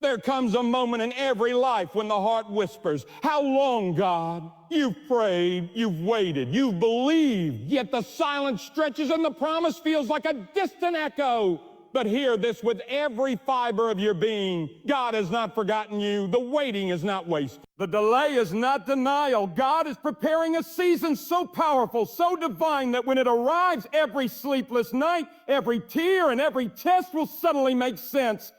There comes a moment in every life when the heart whispers, "How long, God?" You've prayed, you've waited, you've believed, yet the silence stretches and the promise feels like a distant echo. But hear this with every fiber of your being. God has not forgotten you. The waiting is not wasted. The delay is not denial. God is preparing a season so powerful, so divine, that when it arrives, every sleepless night, every tear, and every test will suddenly make sense.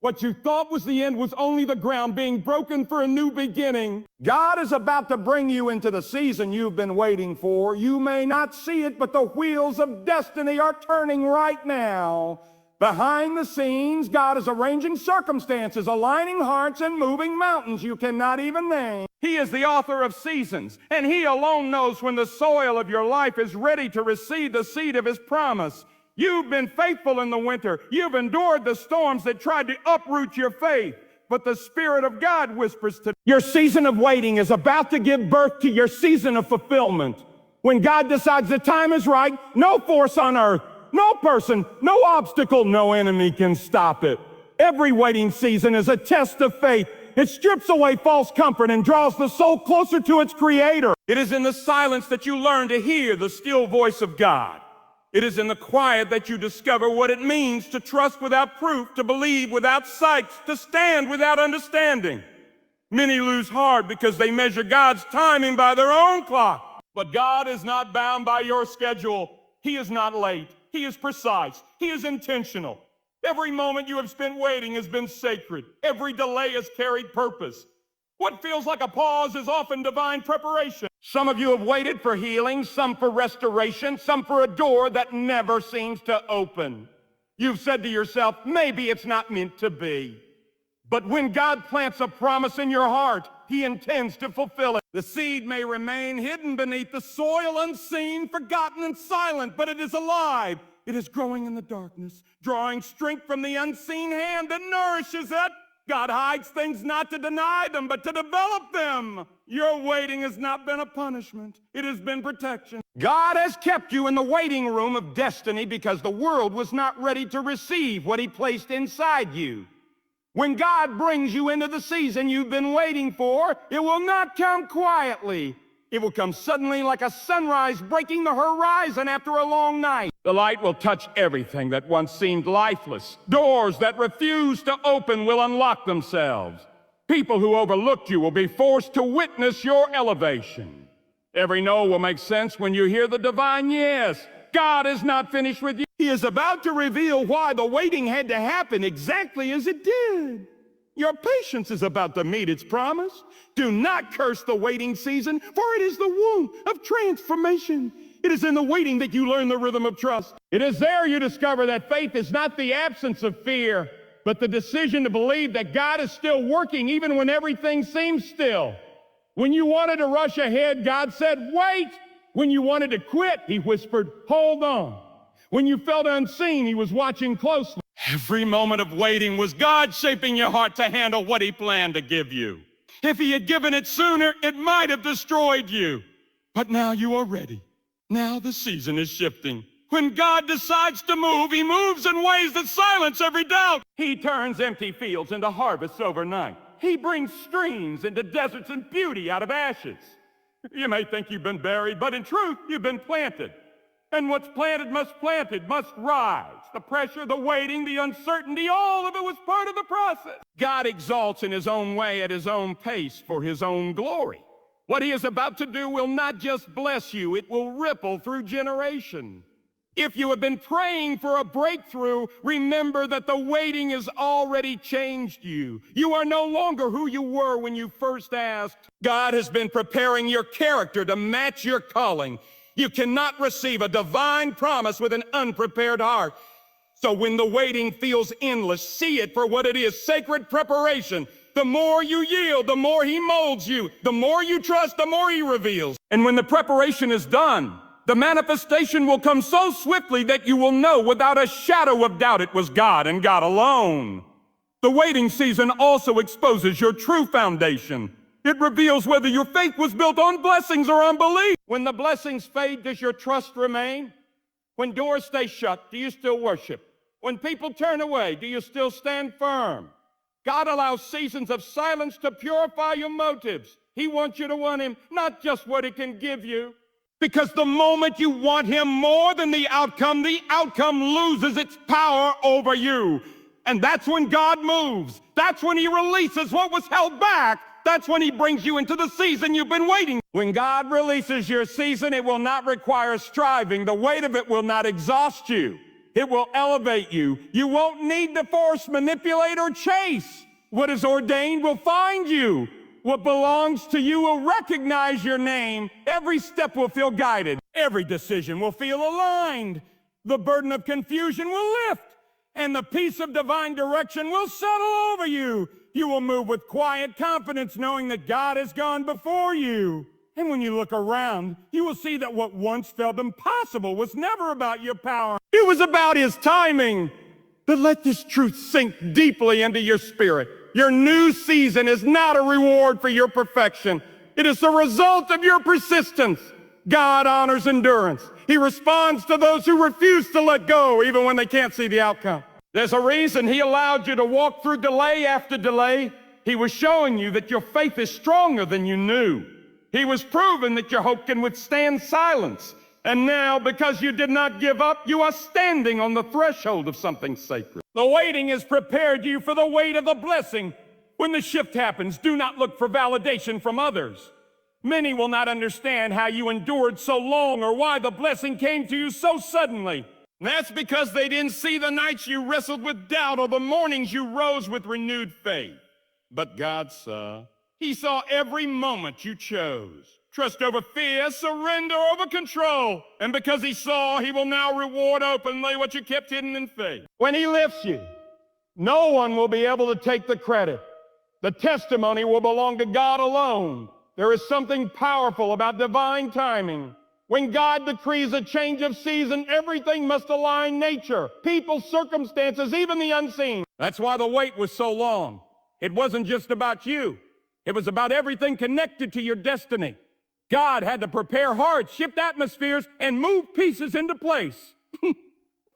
What you thought was the end was only the ground being broken for a new beginning. God is about to bring you into the season you've been waiting for. You may not see it, but the wheels of destiny are turning right now. Behind the scenes, God is arranging circumstances, aligning hearts, and moving mountains you cannot even name. He is the author of seasons, and He alone knows when the soil of your life is ready to receive the seed of His promise. You've been faithful in the winter. You've endured the storms that tried to uproot your faith. But the Spirit of God whispers to your season of waiting is about to give birth to your season of fulfillment. When God decides the time is right, no force on earth, no person, no obstacle, no enemy can stop it. Every waiting season is a test of faith. It strips away false comfort and draws the soul closer to its Creator. It is in the silence that you learn to hear the still voice of God. It is in the quiet that you discover what it means to trust without proof, to believe without sight, to stand without understanding. Many lose heart because they measure God's timing by their own clock. But God is not bound by your schedule. He is not late. He is precise. He is intentional. Every moment you have spent waiting has been sacred. Every delay has carried purpose. What feels like a pause is often divine preparation. Some of you have waited for healing, some for restoration, some for a door that never seems to open. You've said to yourself, maybe it's not meant to be. But when God plants a promise in your heart, He intends to fulfill it. The seed may remain hidden beneath the soil, unseen, forgotten, and silent, but it is alive. It is growing in the darkness, drawing strength from the unseen hand that nourishes it. God hides things not to deny them, but to develop them. Your waiting has not been a punishment. It has been protection. God has kept you in the waiting room of destiny because the world was not ready to receive what He placed inside you. When God brings you into the season you've been waiting for, it will not come quietly. It will come suddenly like a sunrise breaking the horizon after a long night. The light will touch everything that once seemed lifeless. Doors that refused to open will unlock themselves. People who overlooked you will be forced to witness your elevation. Every no will make sense when you hear the divine yes. God is not finished with you. He is about to reveal why the waiting had to happen exactly as it did. Your patience is about to meet its promise. Do not curse the waiting season, for it is the womb of transformation. It is in the waiting that you learn the rhythm of trust. It is there you discover that faith is not the absence of fear, but the decision to believe that God is still working even when everything seems still. When you wanted to rush ahead, God said, wait. When you wanted to quit, He whispered, hold on. When you felt unseen, He was watching closely. Every moment of waiting was God shaping your heart to handle what He planned to give you. If He had given it sooner, it might have destroyed you. But now you are ready. Now the season is shifting. When God decides to move, He moves in ways that silence every doubt. He turns empty fields into harvests overnight. He brings streams into deserts and beauty out of ashes. You may think you've been buried, but in truth, you've been planted. And what's planted, must rise. The pressure, the waiting, the uncertainty, all of it was part of the process. God exalts in His own way at His own pace for His own glory. What He is about to do will not just bless you, it will ripple through generation. If you have been praying for a breakthrough, remember that the waiting has already changed you. You are no longer who you were when you first asked. God has been preparing your character to match your calling. You cannot receive a divine promise with an unprepared heart. So when the waiting feels endless, see it for what it is, sacred preparation. The more you yield, the more He molds you. The more you trust, the more He reveals. And when the preparation is done, the manifestation will come so swiftly that you will know without a shadow of doubt it was God and God alone. The waiting season also exposes your true foundation. It reveals whether your faith was built on blessings or unbelief. When the blessings fade, does your trust remain? When doors stay shut, do you still worship? When people turn away, do you still stand firm? God allows seasons of silence to purify your motives. He wants you to want him, not just what he can give you. Because the moment you want him more than the outcome loses its power over you. And that's when God moves. That's when he releases what was held back. That's when he brings you into the season you've been waiting. When God releases your season, it will not require striving. The weight of it will not exhaust you. It will elevate you. You won't need to force, manipulate, or chase. What is ordained will find you. What belongs to you will recognize your name. Every step will feel guided. Every decision will feel aligned. The burden of confusion will lift, and the peace of divine direction will settle over you. You will move with quiet confidence, knowing that God has gone before you. And when you look around, you will see that what once felt impossible was never about your power. It was about his timing. But let this truth sink deeply into your spirit. Your new season is not a reward for your perfection. It is the result of your persistence. God honors endurance. He responds to those who refuse to let go, even when they can't see the outcome. There's a reason he allowed you to walk through delay after delay. He was showing you that your faith is stronger than you knew. He was proving that your hope can withstand silence. And now, because you did not give up, you are standing on the threshold of something sacred. The waiting has prepared you for the weight of the blessing. When the shift happens, do not look for validation from others. Many will not understand how you endured so long or why the blessing came to you so suddenly. That's because they didn't see the nights you wrestled with doubt or the mornings you rose with renewed faith. But God saw. He saw every moment you chose. Trust over fear, surrender over control. And because he saw, he will now reward openly what you kept hidden in faith. When he lifts you, no one will be able to take the credit. The testimony will belong to God alone. There is something powerful about divine timing. When God decrees a change of season, everything must align: nature, people, circumstances, even the unseen. That's why the wait was so long. It wasn't just about you. It was about everything connected to your destiny. God had to prepare hearts, shift atmospheres, and move pieces into place.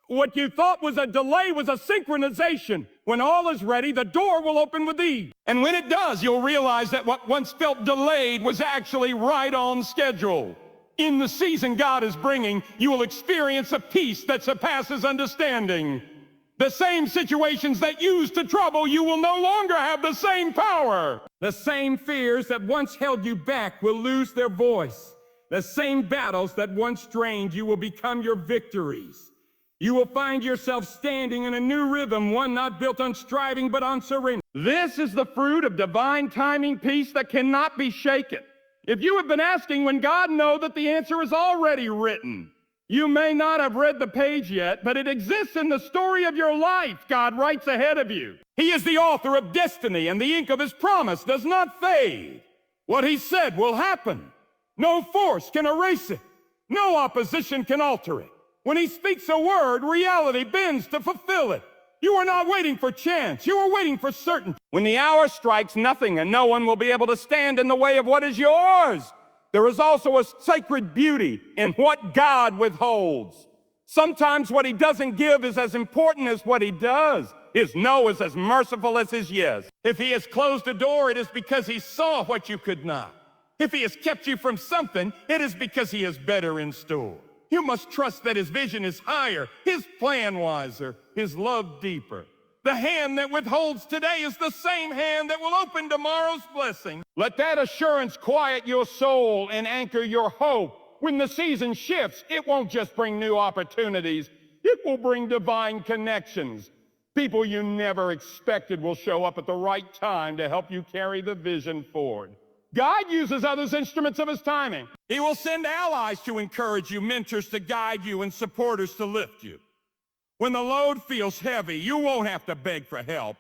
What you thought was a delay was a synchronization. When all is ready, the door will open with ease. And when it does, you'll realize that what once felt delayed was actually right on schedule. In the season God is bringing, you will experience a peace that surpasses understanding. The same situations that used to trouble you will no longer have the same power. The same fears that once held you back will lose their voice. The same battles that once drained you will become your victories. You will find yourself standing in a new rhythm, one not built on striving but on surrender. This is the fruit of divine timing, peace that cannot be shaken. If you have been asking when God knows that the answer is already written, you may not have read the page yet, but it exists in the story of your life. God writes ahead of you. He is the author of destiny, and the ink of his promise does not fade. What he said will happen. No force can erase it. No opposition can alter it. When he speaks a word, reality bends to fulfill it. You are not waiting for chance. You are waiting for certainty. When the hour strikes, nothing and no one will be able to stand in the way of what is yours. There is also a sacred beauty in what God withholds. Sometimes what he doesn't give is as important as what he does. His no is as merciful as his yes. If he has closed a door, it is because he saw what you could not. If he has kept you from something, it is because he has better in store. You must trust that his vision is higher, his plan wiser, his love deeper. The hand that withholds today is the same hand that will open tomorrow's blessing. Let that assurance quiet your soul and anchor your hope. When the season shifts, it won't just bring new opportunities. It will bring divine connections. People you never expected will show up at the right time to help you carry the vision forward. God uses others instruments of his timing. He will send allies to encourage you, mentors to guide you, and supporters to lift you. When the load feels heavy, you won't have to beg for help.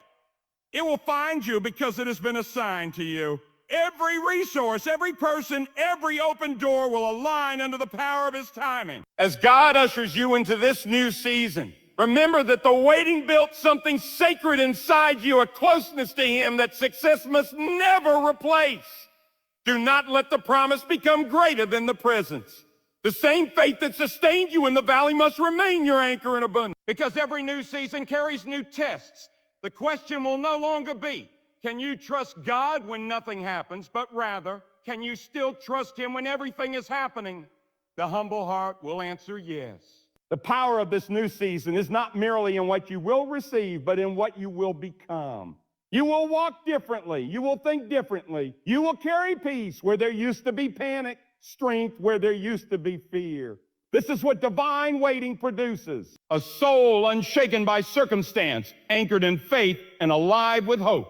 It will find you because it has been assigned to you. Every resource, every person, every open door will align under the power of his timing. As God ushers you into this new season, remember that the waiting built something sacred inside you, a closeness to him that success must never replace. Do not let the promise become greater than the presence. The same faith that sustained you in the valley must remain your anchor in abundance. Because every new season carries new tests. The question will no longer be, can you trust God when nothing happens, but rather, can you still trust Him when everything is happening? The humble heart will answer yes. The power of this new season is not merely in what you will receive, but in what you will become. You will walk differently. You will think differently. You will carry peace where there used to be panic, strength where there used to be fear. This is what divine waiting produces. A soul unshaken by circumstance, anchored in faith and alive with hope.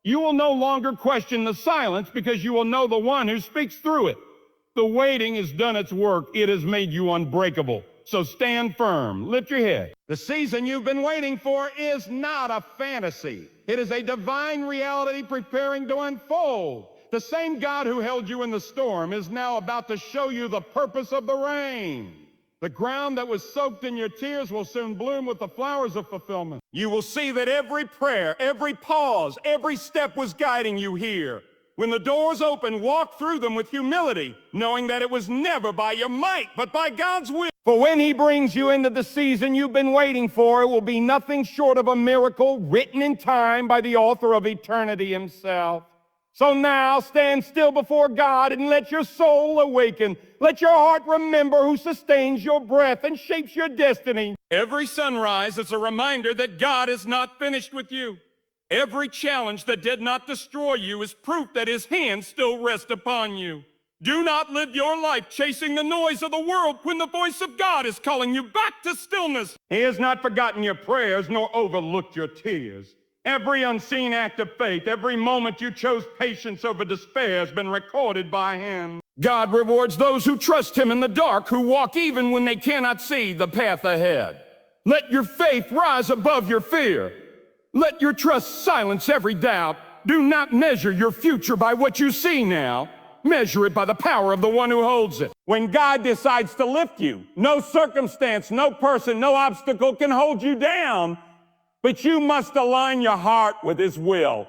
You will no longer question the silence because you will know the one who speaks through it. The waiting has done its work. It has made you unbreakable. So stand firm. Lift your head. The season you've been waiting for is not a fantasy. It is a divine reality preparing to unfold. The same God who held you in the storm is now about to show you the purpose of the rain. The ground that was soaked in your tears will soon bloom with the flowers of fulfillment. You will see that every prayer, every pause, every step was guiding you here. When the doors open, walk through them with humility, knowing that it was never by your might, but by God's will. For when He brings you into the season you've been waiting for, it will be nothing short of a miracle written in time by the author of eternity Himself. So now stand still before God and let your soul awaken. Let your heart remember who sustains your breath and shapes your destiny. Every sunrise is a reminder that God is not finished with you. Every challenge that did not destroy you is proof that His hand still rests upon you. Do not live your life chasing the noise of the world when the voice of God is calling you back to stillness. He has not forgotten your prayers nor overlooked your tears. Every unseen act of faith, every moment you chose patience over despair has been recorded by Him. God rewards those who trust Him in the dark, who walk even when they cannot see the path ahead. Let your faith rise above your fear. Let your trust silence every doubt. Do not measure your future by what you see now. Measure it by the power of the one who holds it. When God decides to lift you, no circumstance, no person, no obstacle can hold you down. But you must align your heart with His will.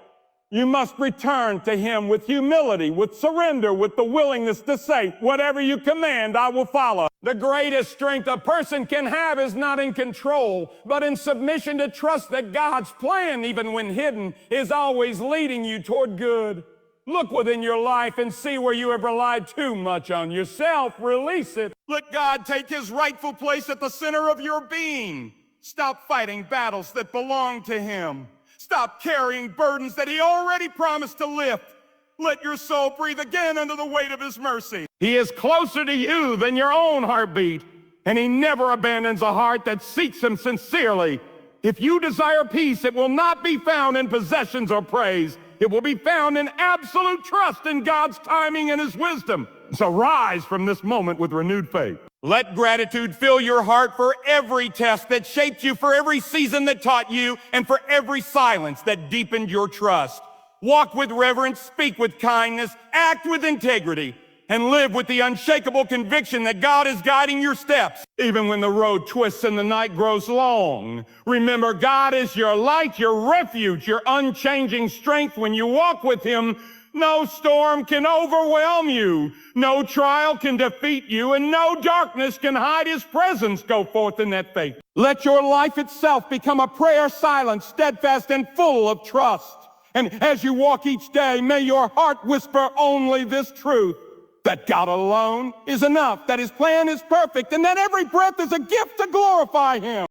You must return to Him with humility, with surrender, with the willingness to say, whatever you command, I will follow. The greatest strength a person can have is not in control, but in submission to trust that God's plan, even when hidden, is always leading you toward good. Look within your life and see where you have relied too much on yourself. Release it. Let God take His rightful place at the center of your being. Stop fighting battles that belong to Him. Stop carrying burdens that He already promised to lift. Let your soul breathe again under the weight of His mercy. He is closer to you than your own heartbeat, and He never abandons a heart that seeks Him sincerely. If you desire peace, it will not be found in possessions or praise. It will be found in absolute trust in God's timing and His wisdom. So rise from this moment with renewed faith. Let gratitude fill your heart for every test that shaped you, for every season that taught you, and for every silence that deepened your trust. Walk with reverence, speak with kindness, act with integrity, and live with the unshakable conviction that God is guiding your steps. Even when the road twists and the night grows long, remember God is your light, your refuge, your unchanging strength. When you walk with Him, no storm can overwhelm you, no trial can defeat you, and no darkness can hide His presence. Go forth in that faith. Let your life itself become a prayer silent, steadfast, and full of trust. And as you walk each day, may your heart whisper only this truth: that God alone is enough, that His plan is perfect, and that every breath is a gift to glorify Him.